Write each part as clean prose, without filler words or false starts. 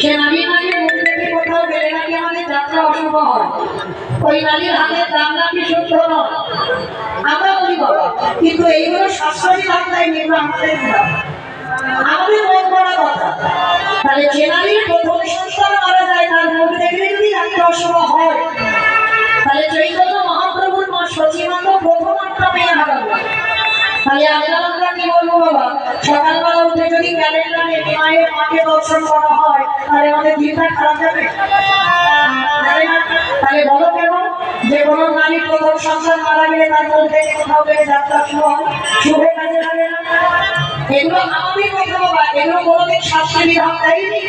সে নারীর মুখ থেকে কোথাও গেলে নাকি আমাদের যাত্রা অশুভ হয়, ওই নারীর হাতের দাম নাকি শুদ্ধ নয়। আমরা বলি বাবা, কিন্তু এইগুলো শাস্ত্রী বার্তায় এগুলো আমাদের মন করা কথা। তাহলে যে নারীর প্রথম সন্তান মারা যায় তার মুখ দেখলে যদি যাত্রা অশুভ হয়, তাহলে চৈতন্য মহাপ্রভুর মা সচিমান্দ প্রথম আটটা মেয়ে হারালো। তাহলে আমরা কি বলবো বাবা, সকালবেলা উঠে যদি ক্যালেন্ডারে মায়ের মাকে দর্শন করা হয় তাহলে আমাদের দিনটা খারাপ যাবে? তাহলে বলো কেন যে কোনো নারীর প্রথম সন্তান মারা গেলে তার মধ্যে কোথাও গেলে যাত্রা শুভে কাজে লাগে না? এগুলো আমাদের কথা বাবা, এগুলো কোনোদিন শাস্ত্রে বিধান দেয়নি।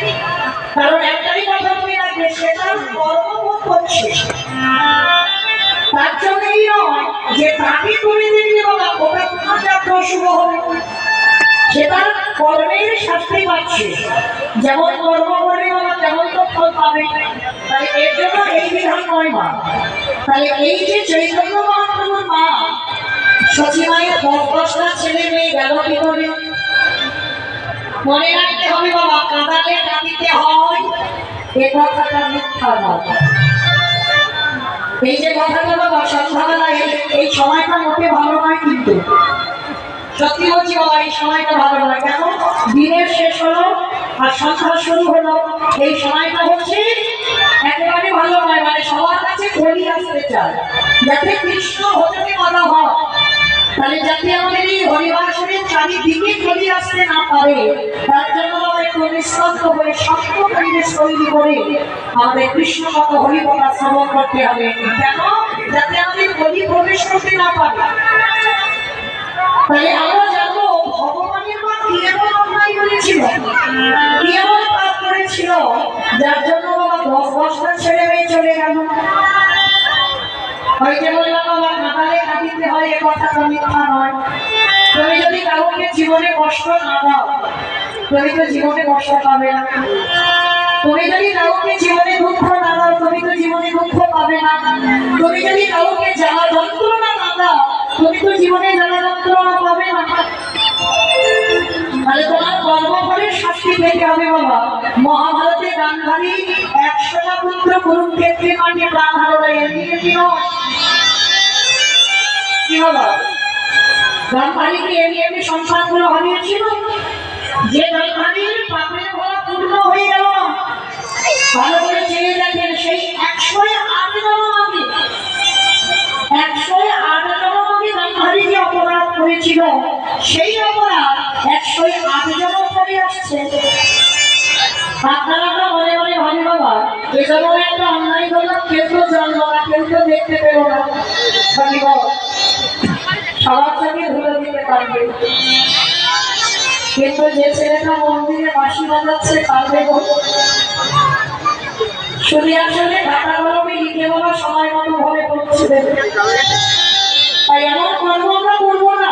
কারণ একটাই কথা তুমি রাখবে, সেটা কর্মবোধ করছে, তার জন্যই নয় যে তাকে করে দিলে বাবা ওটা তোমার যাত্রা শুভ হবে, সেটা কর্মের শাস্তি পাচ্ছে। যেমন কর্ম করে বাবা তেমন তো ফল পাবে। তাই এর জন্য এই বিধান নয় মা। তাহলে এই যে চৈতন্য মহাপ্রভুর মা সচিমায়ের 10টা ছেলে মেয়ে গেল কি করে? মনে রাখতে হবে বাবা, কাঁদালে কাঁদিতে হয় এ কথাটা মিথ্যা নয়। এই যে কথাটা বাবা সন্ধ্যাবেলায় এই সময়টা মোটে ভালো নয়, কিন্তু সত্যি বলছি বাবা এই সময়টা ভালো নয়। কেন? দিনের শেষ হলো আর সন্ধ্যা শুরু হলো, এই সময়টা হচ্ছে একেবারে ভালো নয়। মানে সবার কাছে ঘড়ি আসতে চায় যাতে কৃষ্ণ ভজনে বলা হয়, তাহলে যাতে আমাদের এই হরিবাসনের চারিদিকে ঘড়ি আসতে না পারে তার জন্য একটু নিঃশব্দ হয়ে শক্ত পরিবেশ তৈরি করে আমাদের কৃষ্ণ কথা হরিকথা শ্রবণ করতে হবে। কেন? যাতে আমাদের ঘড়ি প্রবেশ করতে না পারে। তাহলে আমরা জানবো ভগবানের মা কি এমন অন্যায় করেছিল, কি এমন পাপ করেছিল যার জন্য বাবা 10টা ছেলে মেয়ে চলে গেল। হয়তো বললাম বাবা কাঁদালে কাঁদিতে হয় এ কথাটা মিথ্যা নয়। তুমি যদি কাউকে জীবনে কষ্ট না দাও তুমি তো জীবনে কষ্ট পাবে না। তুমি যদি কাউকে জীবনে দুঃখ না দাও তুমি তো জীবনে দুঃখ পাবে না। তুমি যদি কাউকে জ্বালা যন্ত্রণা না দাও তুমি তো জীবনে জ্বালা যন্ত্রণা পাবে না। তাহলে তোমার কর্মফলের শাস্তি পেতে হবে বাবা। মহাভারতে গান্ধারী 100টা পুত্র কুরুক্ষেত্রে মাঠে প্রাণ হারালো, এমনি কি বাবা গান্ধারীকে এমনি সন্তানগুলো হারিয়েছিল। যে গান্ধারীর পাপের ভরা পূর্ণ হয়ে গেল, ভালো করে চেয়ে দেখেন সেই 108 জন আগে 108 জন আগে গান্ধারী যে অপরাধ করেছিল সেই অপরাধ 108 জন করে আসছে। আপনারা মনে মনে ভাবি বাবা এ যেমন একটা অন্যায় করলাম, কেউ তো জানলো না, কেউ তো দেখতে পেল না, সবার চোখে ধুলো দিতে পারবে। কিন্তু যে ছেলেটা মন্দিরে বাঁশি বাজাচ্ছে পারবে শুনে আসলে ঢাকা গরমে লিখে বলা সময় মতো ভরে পড়ছে। তাই এমন কর্ম আমরা করবো না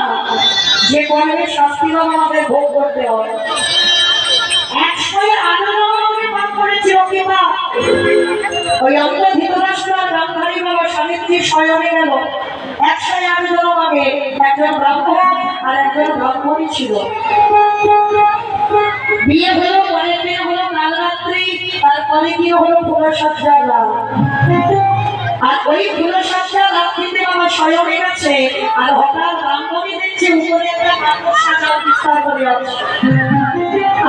যে কর্মের শাস্তি আমাদের ভোগ করতে হয়। 108 জন আমাকে পাপ করেছিল কি পাপ? ওই অন্ত ধৃতরাষ্ট্র আর গান্ধারী বাবা স্বামীর শয়নে গেল। 108 জন আগে একজন ব্রাহ্মণ আর একজন ব্রাহ্মণী ছিল। বিয়ে হলো, পরের দিন হলো কালরাত্রি, তারপরে কি হলো ফুলসজ্জার রাত। আর ওই ফুলসজ্জার রাত্রিতে বাবা শয়নে গেছে আর হঠাৎ ব্রাহ্মণী দেখছে উপরে একটা মাকড়সাটা বিস্তার করে আছে।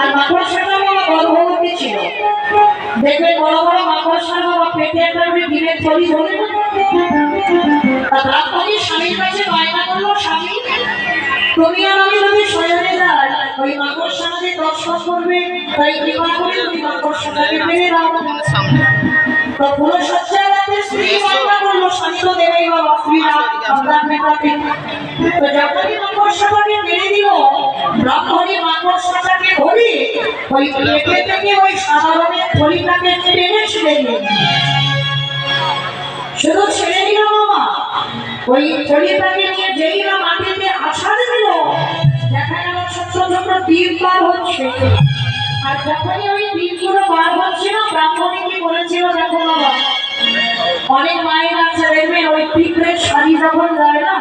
আর মাকড়সাটা বাবা গর্ভবতী ছিল। দেখবে বড় বড় মাকড়সা বাবা পেটে একটা ডিমের থলি ধরে ব্রাহ্মণী স্বামীর কাছে বায়না করলো, স্বামী তুমি আর আমি যদি শয়নে যাই ওই মাকড়সাকে দর্শন করবে, তাই কৃপা করে তুমি মাকড়সাটাকে মেরে দাও। তো ফুলসজ্জার রাতে স্ত্রী বায়না করলো, স্বামী তো দেবেই বাবা, স্ত্রীরা আপনার মেটাতে। তো যখনই মাকড়সাটাকে মেরে দিল ব্রাহ্মণী মাকড়সাটাকে ধরে ওই পেটে থেকে ওই সাধারণের থলিটাকে টেনে ছেড়ে দিল। শুধু ছেড়ে দিল বাবা, ওই থলিটাকে নিয়ে যেই না মাটিতে আছাড় দিল দেখা গেল ছোট্ট ছোট্ট তীর বার হচ্ছে। আর যখনই ওই তীরগুলো বার হচ্ছিল ব্রাহ্মণী কি বলেছিল দেখো বাবা, অনেক মায়ের আছে দেখবেন ওই পিঁপড়ের শাড়ি যখন যায় না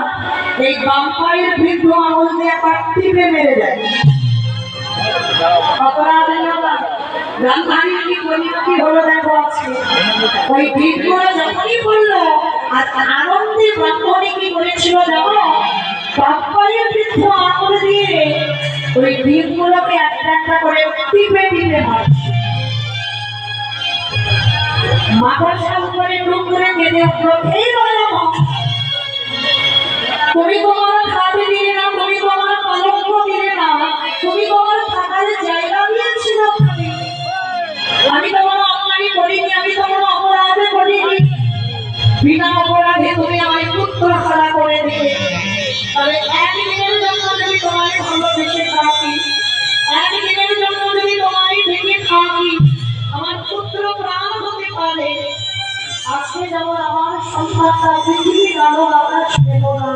এই বাম পায়ের বৃদ্ধ আঙুল দিয়ে একবার টিপে মেরে যায়। অপরাধ ব্রাহ্মণী কি পরিণতি হলো দেখো আজকে। ওই ভিড়গুলো যখনই বললো আর আনন্দে ব্রাহ্মণী কি করেছিল জানো, বাপ্পারের বৃদ্ধ আঙুল দিয়ে ওই ভিড়গুলোকে একটা একটা করে টিপে টিপে মারছে। মাথার সামনে ডুব করে কেঁদে উঠলো, এই বলো তুমি তোমার খাটে দিলে না, তুমি তোমার পালঙ্ক দিলে না, তুমি তোমার থাকার জায়গা দিয়েছিল। আমি তোমার অন্যায় করিনি, আমি তোমার অপরাধ করিনি, বিনা অপরাধে তুমি আমায় পুত্র হারা করে দিলে। তবে একদিনের জন্য যদি তোমায় ভালোবেসে থাকি, একদিনের জন্য যদি তোমায় ভেঙে থাকি, আমার পুত্র প্রাণ হতে পারে। আজকে যেমন আমার সংসারটা পৃথিবীর আলো আকাশ পেল না,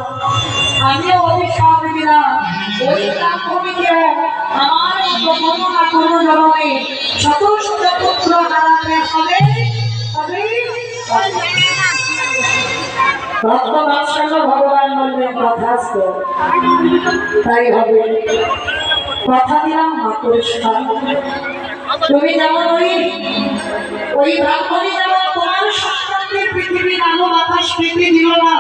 আমিও অভিশাপ দিলাম ওই ব্রাহ্মণীকেও আমার কোনো না কোনো জন্মে শত শত পুত্র হারাতে হবে। ভগবান বলবেন তথাস্ত, তাই হবে। কথা দিলাম মাতৃষ্ঠান। তুমি যেমন ওই ব্রাহ্মণী যেমন তোমার সন্তানদের পৃথিবীর আলো বাতাস পেতে দিল না,